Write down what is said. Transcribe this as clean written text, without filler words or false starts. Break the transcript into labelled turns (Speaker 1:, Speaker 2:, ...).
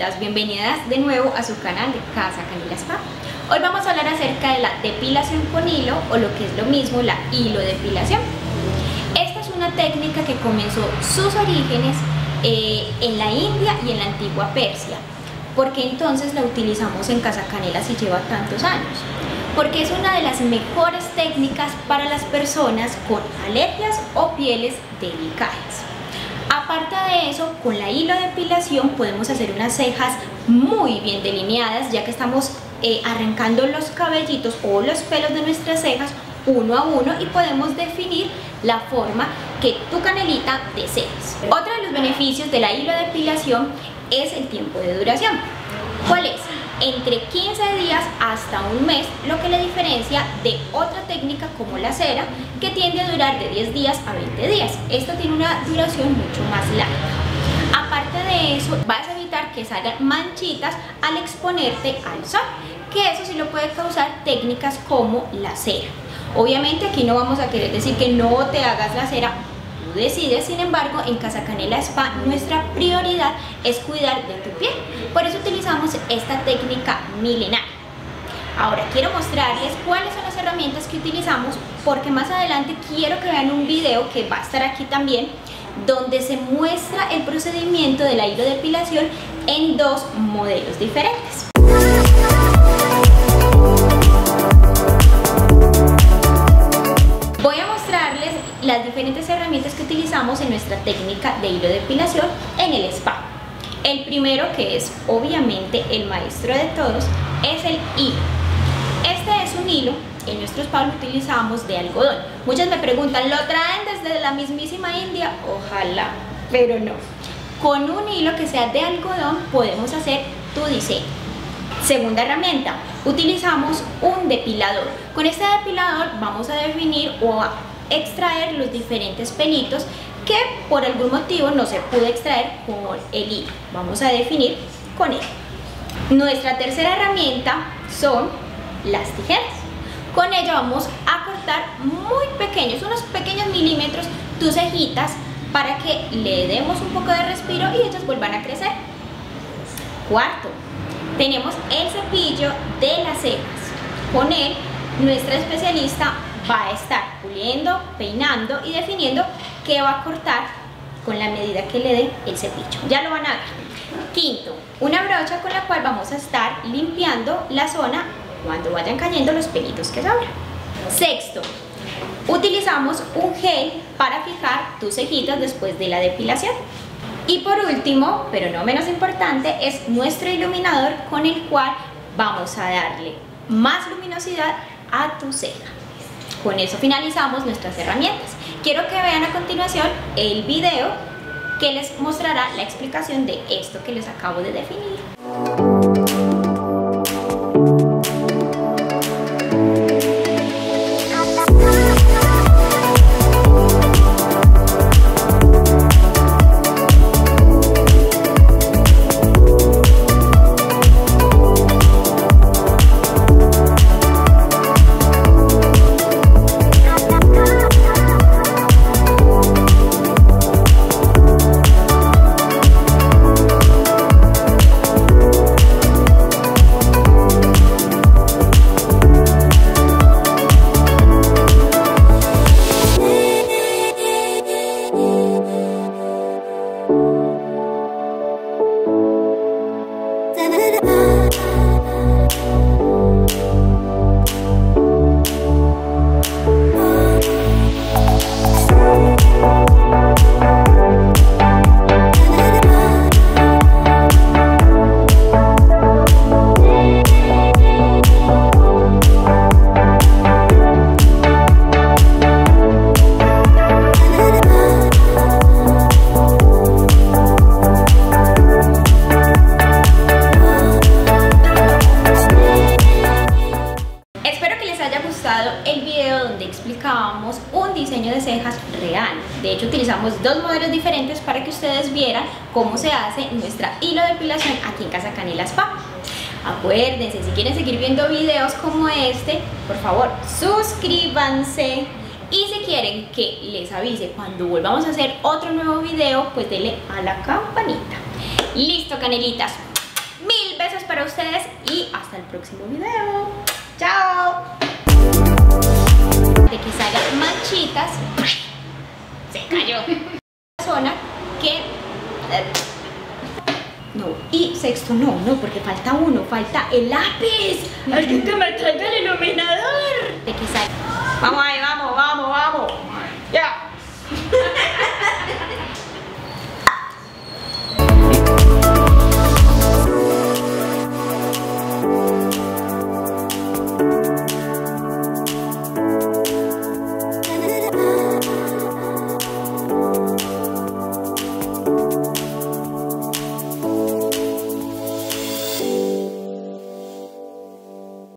Speaker 1: canelitas, bienvenidas de nuevo a su canal de Casa Canela Spa. Hoy vamos a hablar acerca de la depilación con hilo, o lo que es lo mismo, la hilodepilación. Esta es una técnica que comenzó sus orígenes en la India y en la antigua Persia. ¿Por qué entonces la utilizamos en Casa Canela si lleva tantos años? Porque es una de las mejores técnicas para las personas con alergias o pieles delicadas. Aparte de eso, con la hilodepilación podemos hacer unas cejas muy bien delineadas, ya que estamos arrancando los cabellitos o los pelos de nuestras cejas uno a uno y podemos definir la forma que tu canelita desees. Otro de los beneficios de la hilodepilación es el tiempo de duración. ¿Cuál es? Entre 15 días hasta un mes, lo que le diferencia de otra técnica como la cera, que tiende a durar de 10 días a 20 días. Esta tiene una duración mucho más larga. Aparte de eso, vas a evitar que salgan manchitas al exponerte al sol, que eso sí lo puede causar técnicas como la cera. Obviamente aquí no vamos a querer decir que no te hagas la cera, tú decides. Sin embargo, en Casa Canela Spa nuestra prioridad es cuidar de tu piel, por eso utilizamos esta técnica milenaria. Ahora quiero mostrarles cuáles son las herramientas que utilizamos, porque más adelante quiero que vean un video que va a estar aquí también, donde se muestra el procedimiento de la hilodepilación en dos modelos diferentes. Voy a mostrarles las diferentes herramientas que utilizamos en nuestra técnica de hilodepilación en el spa. El primero, que es obviamente el maestro de todos, es el hilo. Este es un hilo, en nuestro spa lo utilizamos de algodón. Muchos me preguntan, ¿lo traen desde la mismísima India? Ojalá, pero no. Con un hilo que sea de algodón podemos hacer tu diseño. Segunda herramienta, utilizamos un depilador. Con este depilador vamos a definir o a extraer los diferentes pelitos que por algún motivo no se pudo extraer con el hilo. Vamos a definir con él. Nuestra tercera herramienta son las tijeras. Con ella vamos a cortar muy pequeños, unos pequeños milímetros, tus cejitas, para que le demos un poco de respiro y ellas vuelvan a crecer. Cuarto, tenemos el cepillo de las cejas. Con él, nuestra especialista va a estar puliendo, peinando y definiendo qué va a cortar con la medida que le dé el cepillo. Ya lo van a ver. Quinto, una brocha con la cual vamos a estar limpiando la zona cuando vayan cayendo los pelitos que sobran. Sexto, utilizamos un gel para fijar tus cejitas después de la depilación. Y por último, pero no menos importante, es nuestro iluminador, con el cual vamos a darle más luminosidad a tu ceja. Con eso finalizamos nuestras herramientas. Quiero que vean a continuación el video que les mostrará la explicación de esto que les acabo de definir. El video donde explicábamos un diseño de cejas real. De hecho, utilizamos dos modelos diferentes para que ustedes vieran cómo se hace nuestra hilodepilación aquí en Casa Canela Spa. Acuérdense, si quieren seguir viendo videos como este, por favor, suscríbanse. Y si quieren que les avise cuando volvamos a hacer otro nuevo video, pues denle a la campanita. Listo, canelitas. para ustedes y hasta el próximo video. ¡Chao! De que salgan manchitas. Se cayó. Zona que... No, y sexto no, porque falta uno, falta el lápiz. Alguien que me traiga el